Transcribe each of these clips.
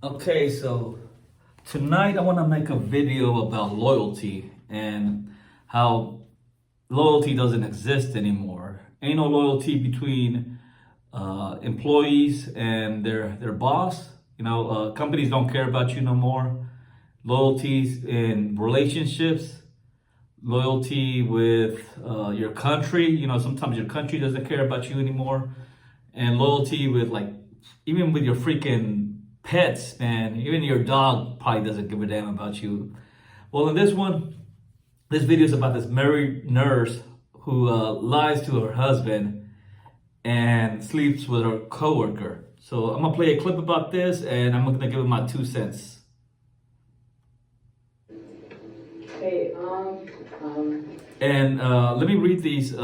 Okay, so tonight I want to make a video about loyalty and how loyalty doesn't exist anymore. Ain't no loyalty between employees and their boss. Companies don't care about you no more. Loyalties in relationships, loyalty with your country. Sometimes your country doesn't care about you anymore, and loyalty with even with your freaking pets, man. Even your dog probably doesn't give a damn about you. Well, in this video is about this married nurse who lies to her husband and sleeps with her coworker. So I'm gonna play a clip about this, and I'm gonna give it my 2 cents. Hey, And let me read these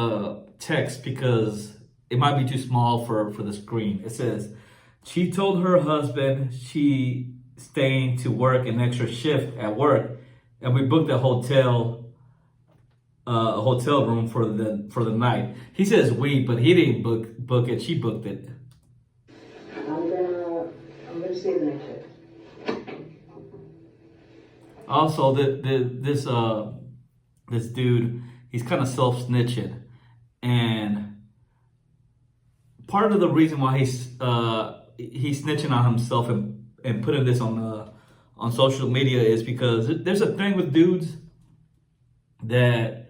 texts because it might be too small for the screen. It says, she told her husband she staying to work an extra shift at work, and we booked a hotel room for the night. He says we, but he didn't book it. She booked it. I'm gonna stay the night shift. Also, this dude, he's kind of self-snitching, and part of the reason why he's snitching on himself and putting this on social media is because there's a thing with dudes that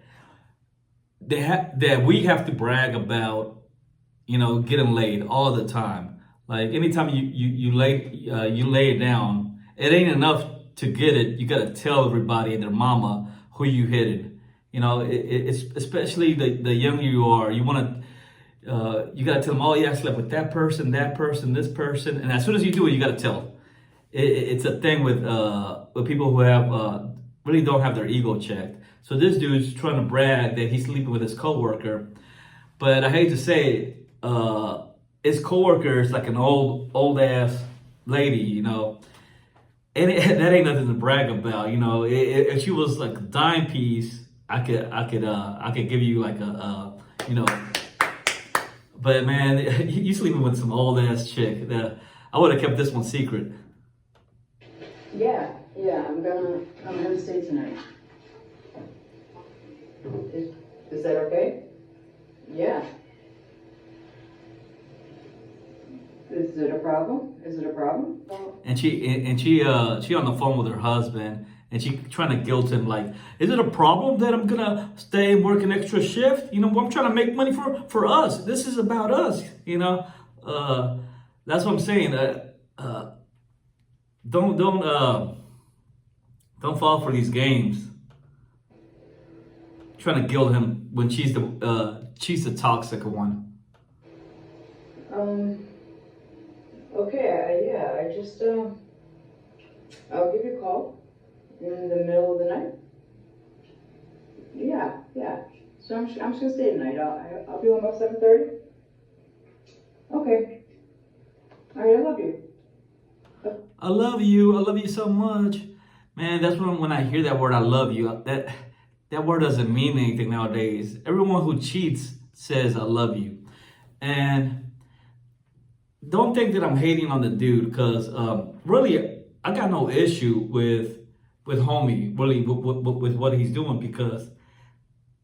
that we have to brag about, getting laid all the time. Like anytime you lay it down, it ain't enough to get it. You gotta tell everybody and their mama who you hit it. It's especially the younger you are. You gotta tell them, oh yeah, I slept with that person, this person, and as soon as you do it, you gotta tell them. It's a thing with people who have really don't have their ego checked. So this dude's trying to brag that he's sleeping with his coworker, but I hate to say it, his coworker is like an old ass lady, and that ain't nothing to brag about. If she was like a dime piece, I could give you like but man, you sleeping with some old ass chick. I would have kept this one secret. Yeah, I'm gonna stay tonight. Is that okay? Yeah. Is it a problem? And she on the phone with her husband, and she trying to guilt him, like, is it a problem that I'm gonna stay and work an extra shift? I'm trying to make money for us. This is about us. That's what I'm saying. Don't fall for these games. Trying to guilt him when she's the toxic one. Okay, yeah, I'll give you a call in the middle of the night. Yeah. So I'm just gonna stay tonight. I'll be home about 7:30. Okay. All right, I love you. I love you. I love you so much, man. That's when I hear that word, I love you. That word doesn't mean anything nowadays. Everyone who cheats says I love you, and don't think that I'm hating on the dude, because really I got no issue with homie, really, with what he's doing, because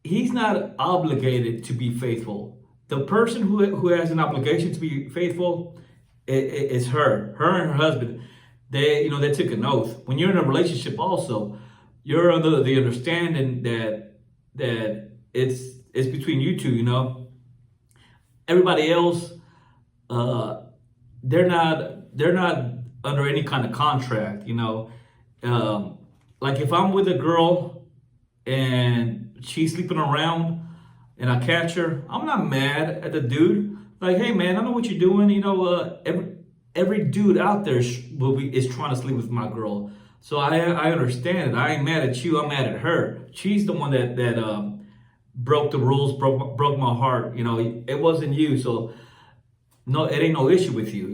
he's not obligated to be faithful. The person who has an obligation to be faithful is her and her husband. They took an oath. When you're in a relationship also, you're under the understanding that it's between you two. Everybody else, they're not under any kind of contract. Like if I'm with a girl and she's sleeping around and I catch her, I'm not mad at the dude. Like, hey man, I know what you're doing. Every dude out there is trying to sleep with my girl. So I understand it. I ain't mad at you. I'm mad at her. She's the one that broke the rules, broke my heart. It wasn't you. So no, it ain't no issue with you.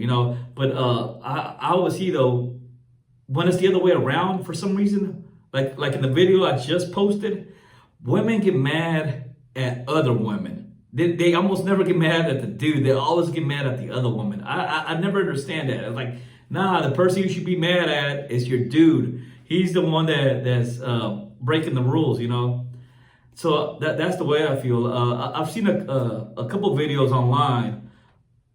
But I always see though, when it's the other way around for some reason, like in the video I just posted, women get mad at other women. They almost never get mad at the dude. They always get mad at the other woman. I never understand that. Like, Nah, the person you should be mad at is your dude. He's the one that's breaking the rules, you know. So that's the way I feel. I've seen a couple videos online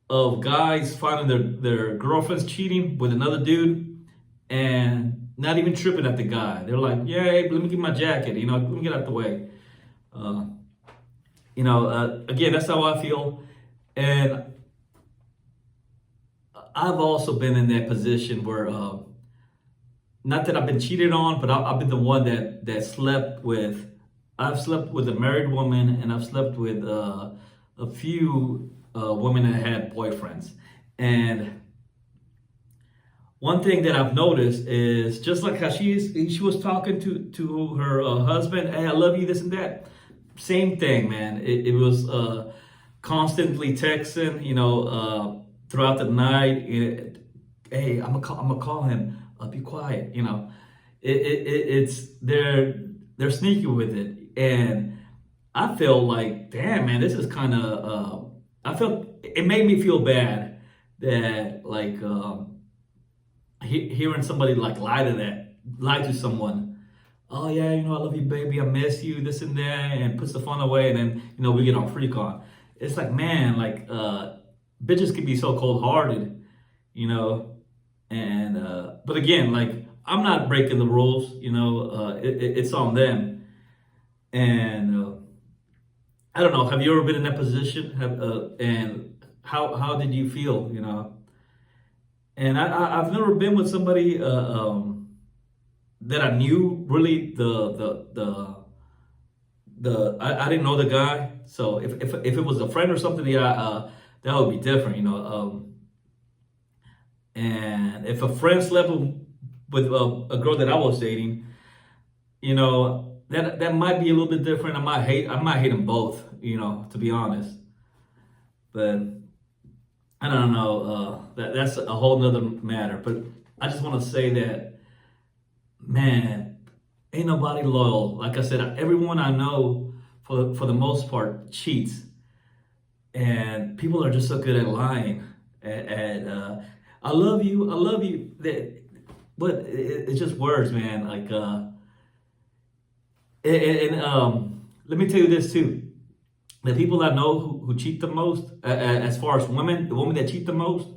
of guys finding their girlfriends cheating with another dude and not even tripping at the guy. They're like, yeah, hey, let me get my jacket, you know, let me get out the way. Uh, again, that's how I feel. And I've also been in that position where, not that I've been cheated on, but I've been the one that slept with. I've slept with a married woman, and I've slept with a few women that had boyfriends. And one thing that I've noticed is just like how she was talking to her husband, hey, I love you, this and that. Same thing, man. It was constantly texting, throughout the night. Hey, I'm gonna call him. Be quiet. It's they're sneaky with it, and I feel like, damn, man, this is kind of. I felt it made me feel bad that like hearing somebody like lie to someone. Oh yeah, I love you, baby. I miss you, this and that, and puts the phone away, and then we get on freak on. It's like, man, like bitches can be so cold hearted, and but again, like I'm not breaking the rules, it's on them, and I don't know. Have you ever been in that position? And how did you feel? And I've never been with somebody that I knew really I didn't know the guy. So if it was a friend or something, yeah, that would be different, and if a friend slept with a girl that I was dating, that might be a little bit different. I might hate them both, to be honest. But I don't know. That's a whole nother matter. But I just want to say that, man, ain't nobody loyal. Like I said, everyone I know, for the most part, cheats, and people are just so good at lying. And I love you. I love you. But it's just words, man. Like, let me tell you this too. The people I know who cheat the most, as far as women, the women that cheat the most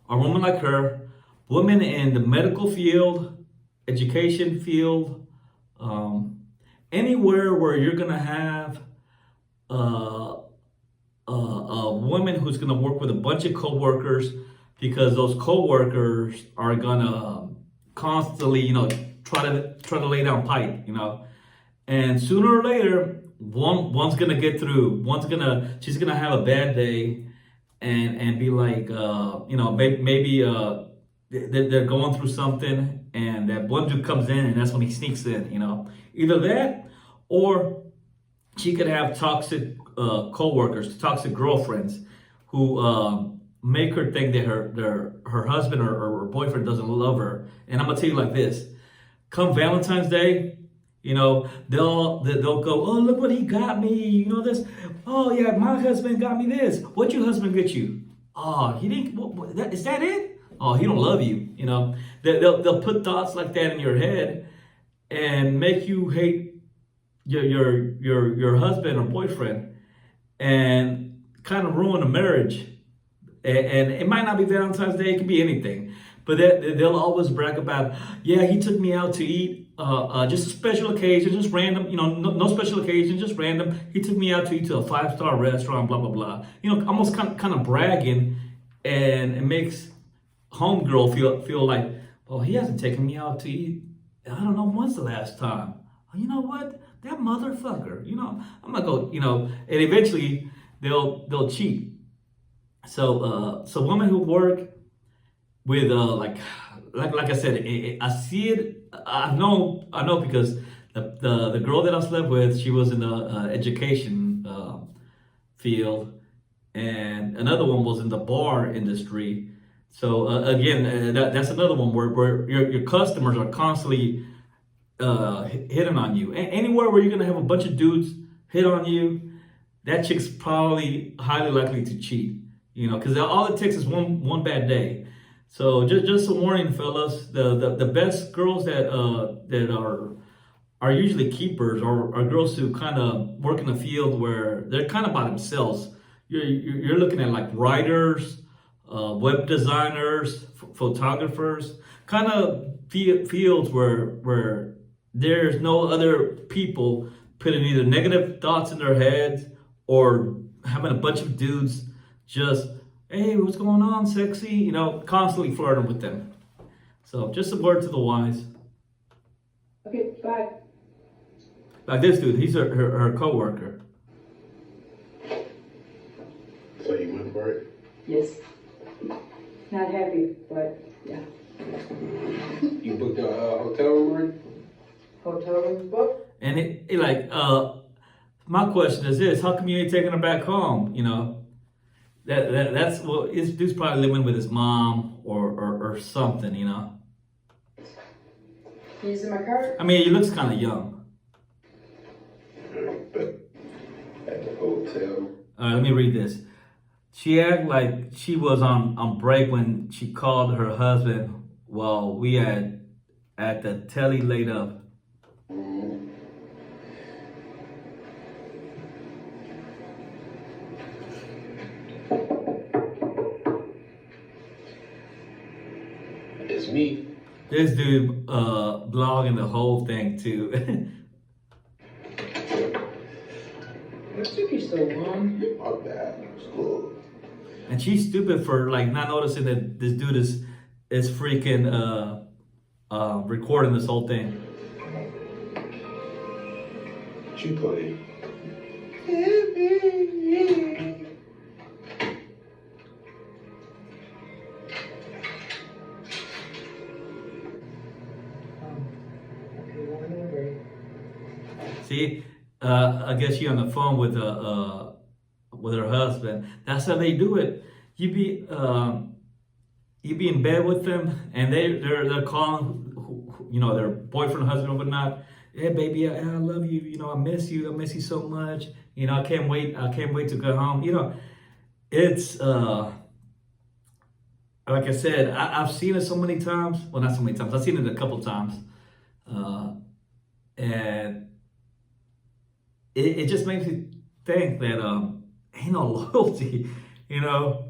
are women like her, women in the medical field, education field, anywhere where you're gonna have a woman who's gonna work with a bunch of coworkers, because those coworkers are gonna constantly, try to lay down pipe, and sooner or later, one's gonna get through. She's gonna have a bad day, and be like, maybe they're going through something, and that one dude comes in, and that's when he sneaks in. Either that, or she could have toxic coworkers, toxic girlfriends, who make her think that her husband or her boyfriend doesn't love her. And I'm gonna tell you like this: come Valentine's Day, they'll go, oh, look what he got me, this. Oh yeah, my husband got me this. What your husband get you? Oh, he didn't. Is that it? Oh, he don't love you. They'll put thoughts like that in your head and make you hate your husband or boyfriend, and kind of ruin a marriage. And it might not be Valentine's Day; it could be anything. But they'll always brag about, yeah, he took me out to eat. Just a special occasion, just random, no special occasion, just random. He took me out to eat to a 5-star restaurant, blah, blah, blah. Almost kind of bragging, and it makes homegirl feel like, well, he hasn't taken me out to eat. I don't know when's the last time. You know what? That motherfucker, I'm gonna go, and eventually they'll cheat. So women who work with like I said, I see it. I know because the girl that I slept with, she was in the education field, and another one was in the bar industry. So again, that's another one where your customers are constantly hitting on you. Anywhere where you're gonna have a bunch of dudes hit on you, that chick's probably highly likely to cheat. Because all it takes is one bad day. So just a warning, fellas. The best girls that are usually keepers are girls who kind of work in a field where they're kind of by themselves. You're looking at like writers, web designers, photographers, kind of fields where there's no other people putting either negative thoughts in their heads or having a bunch of dudes just, hey, what's going on, sexy? You know, constantly flirting with them. So just a word to the wise. Okay, bye. Like this dude, he's her coworker. So you went for it? Yes. Not happy, but yeah. You booked a hotel room already? Hotel room booked? And it like, my question is this: how come you ain't taking her back home? You know, that's well, this dude's probably living with his mom or something. You know. Keys in my car? I mean, he looks kind of young. But at the hotel. All right, let me read this. She acted like she was on break when she called her husband while we had at the telly laid up. It's me. This dude blogging the whole thing too. What took you so long? My bad. It's cool. And she's stupid for like not noticing that this dude is freaking recording this whole thing. She played. See, I guess she on the phone with her husband. That's how they do it. You be in bed with them, and they're calling, you know, their boyfriend, husband, or whatnot. Hey, baby, I love you. You know, I miss you so much. You know, I can't wait to go home. You know, it's like I said, I've seen it so many times. Well, not so many times. I've seen it a couple times, and it just makes me think that ain't no loyalty. You know,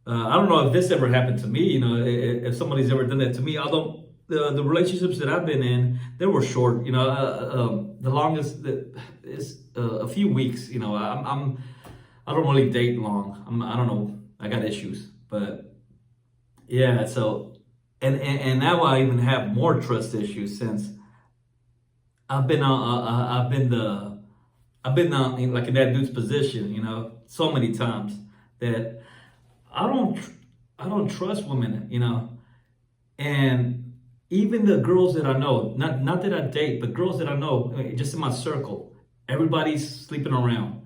I don't know if this ever happened to me. You know, if somebody's ever done that to me. Although the relationships that I've been in, they were short. You know, the longest is a few weeks. You know, I don't really date long. I don't know. I got issues, but yeah. So and now I even have more trust issues since I've been in, like in that dude's position. You know, so many times that I don't trust women. You know, and even the girls that I know, not that I date, but girls that I know, just in my circle, everybody's sleeping around.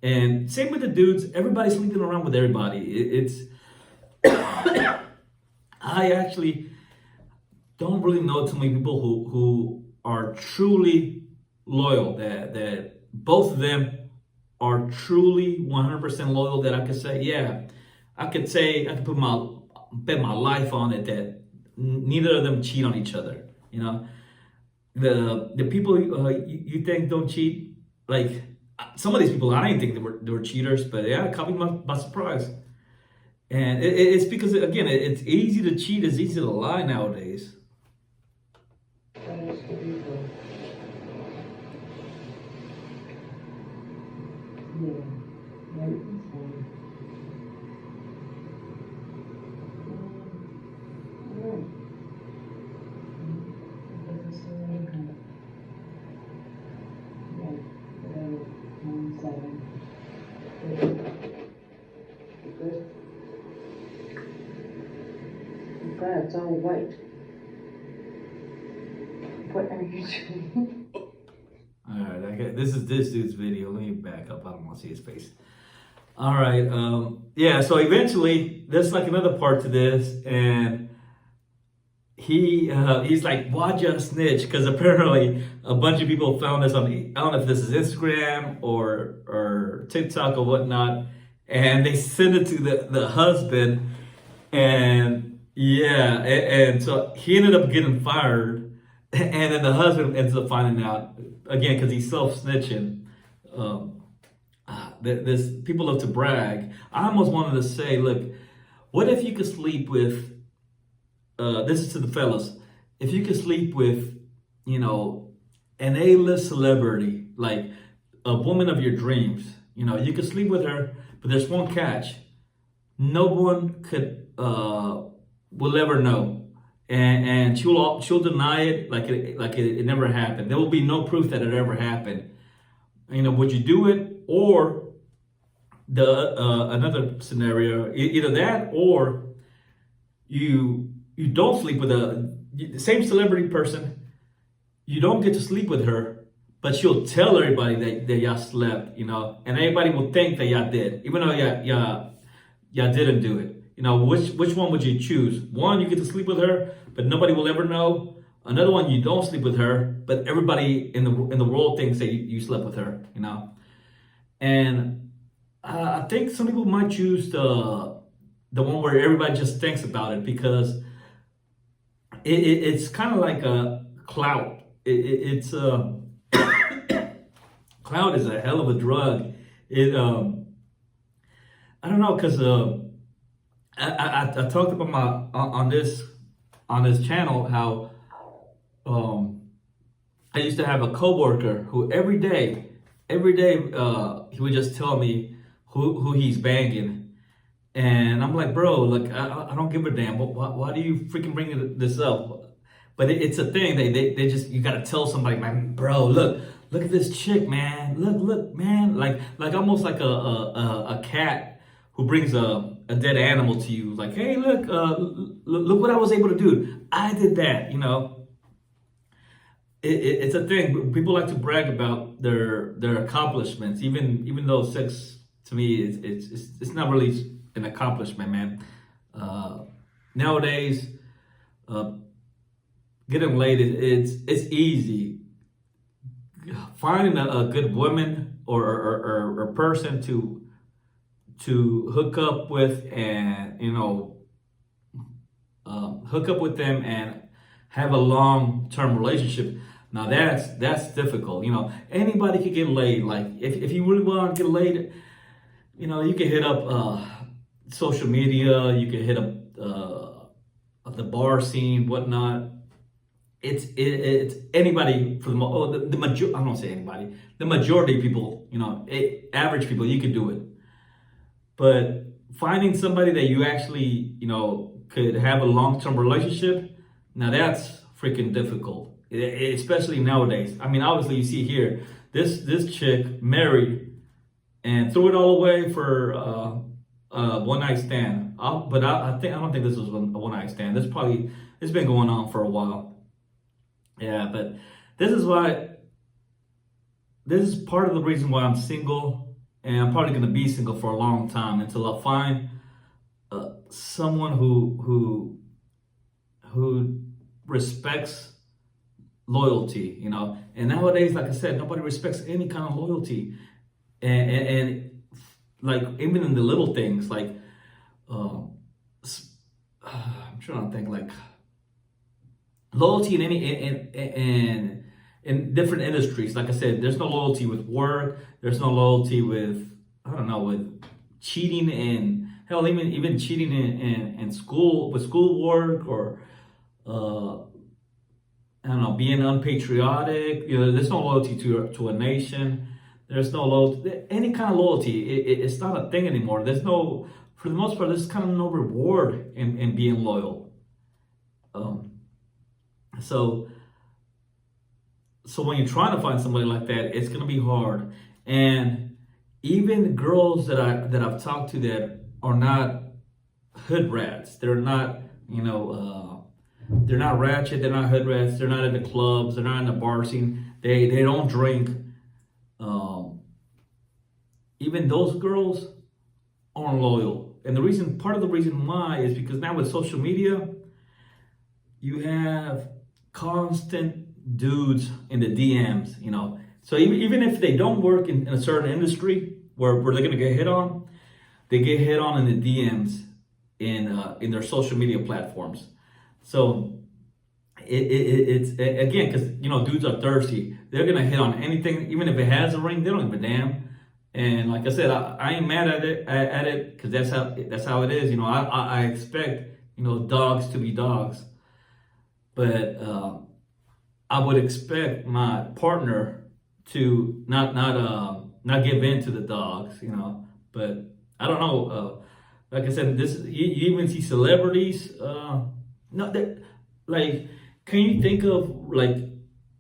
And same with the dudes, everybody's sleeping around with everybody. It's I actually don't really know too many people who are truly loyal, that both of them are truly 100% loyal, that I could say, yeah, I could bet my life on it that neither of them cheat on each other. You know, the people you think don't cheat, like some of these people, I didn't think they were cheaters, but yeah, it caught me by surprise. And it's because again, it's easy to cheat, it's easy to lie nowadays. God, it's all white. What are you doing? All right, this is this dude's video. Let me back up. I don't want to see his face. All right, yeah. So eventually, there's like another part to this, and he's like, "Why'd you snitch?" Because apparently, a bunch of people found this on I don't know if this is Instagram or TikTok or whatnot, and they sent it to the husband, and Yeah, and so he ended up getting fired, and then the husband ends up finding out again because he's self snitching. Um, this people love to brag. I almost wanted to say, look, what if you could sleep with? This is to the fellas. If you could sleep with, you know, an A-list celebrity, like a woman of your dreams, you know, you could sleep with her, but there's one catch: no one could will ever know, and she'll deny it like it never happened. There will be no proof that it ever happened. You know, would you do it? Or the another scenario, either that or you don't sleep with the same celebrity person. You don't get to sleep with her, but she'll tell everybody that y'all slept, you know, and everybody will think that y'all did, even though y'all didn't do it. You know, which one would you choose? One, you get to sleep with her, but nobody will ever know. Another one, you don't sleep with her, but everybody in the world thinks that you slept with her. You know, and I think some people might choose the one where everybody just thinks about it because it's kind of like a clout. It's clout is a hell of a drug. It I don't know because I talked about my on this channel how I used to have a coworker who every day he would just tell me who he's banging, and I'm like, bro, like I don't give a damn. Why do you freaking bring this up? But it's a thing. They just you gotta tell somebody, man, bro, look at this chick, man. Look, man, like almost like a cat who brings a dead animal to you. Like, hey, look what I was able to do. I did that, you know. It's a thing. People like to brag about their accomplishments, even though sex to me it's not really an accomplishment, man. Nowadays, getting laid it's easy. Finding a good woman or person to hook up with and you know hook up with them and have a long-term relationship. Now that's difficult. You know, anybody can get laid. Like if you really want to get laid, you know, you can hit up social media. You can hit up the bar scene, whatnot. It's anybody for the majority. I don't say anybody. The majority of people, you know, average people, you can do it. But finding somebody that you actually, you know, could have a long-term relationship, now that's freaking difficult, especially nowadays. I mean, obviously you see here, this chick married and threw it all away for one night stand. But I don't think this was a one night stand. It's been going on for a while. Yeah, but this is part of the reason why I'm single, and I'm probably going to be single for a long time until I find someone who respects loyalty, you know. And nowadays, like I said, nobody respects any kind of loyalty, and like even in the little things, like I'm trying to think, like loyalty in in different industries. Like I said, there's no loyalty with work. There's no loyalty with with cheating and hell, even cheating in school with schoolwork or I don't know, being unpatriotic. You know, there's no loyalty to a nation. There's no loyalty, any kind of loyalty. It's not a thing anymore. There's no, for the most part, there's kind of no reward in being loyal. So when you're trying to find somebody like that, it's gonna be hard. And even girls that I've talked to that are not hood rats, they're not, you know, they're not ratchet, they're not hood rats, they're not in the clubs, they're not in the bar scene, they don't drink. Even those girls aren't loyal. And part of the reason why is because now with social media, you have constant dudes in the DMs, you know. So even if they don't work in a certain industry where they're gonna get hit on, they get hit on in the DMs. in their social media platforms. So it's again, because dudes are thirsty. They're gonna hit on anything, even if it has a ring. They don't give a damn. And like I said, I ain't mad at it because that's how it is. I expect dogs to be dogs, but I would expect my partner to not give in to the dogs. But I don't know. Like I said, you even see celebrities. Not that like. Can you think of like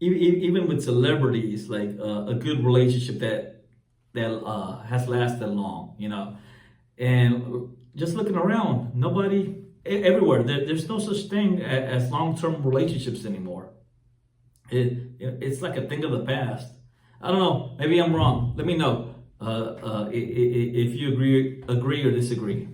even with celebrities like a good relationship that has lasted long, and just looking around, nobody everywhere there's no such thing as long-term relationships anymore. It's like a thing of the past. I don't know. Maybe I'm wrong. Let me know if you agree or disagree.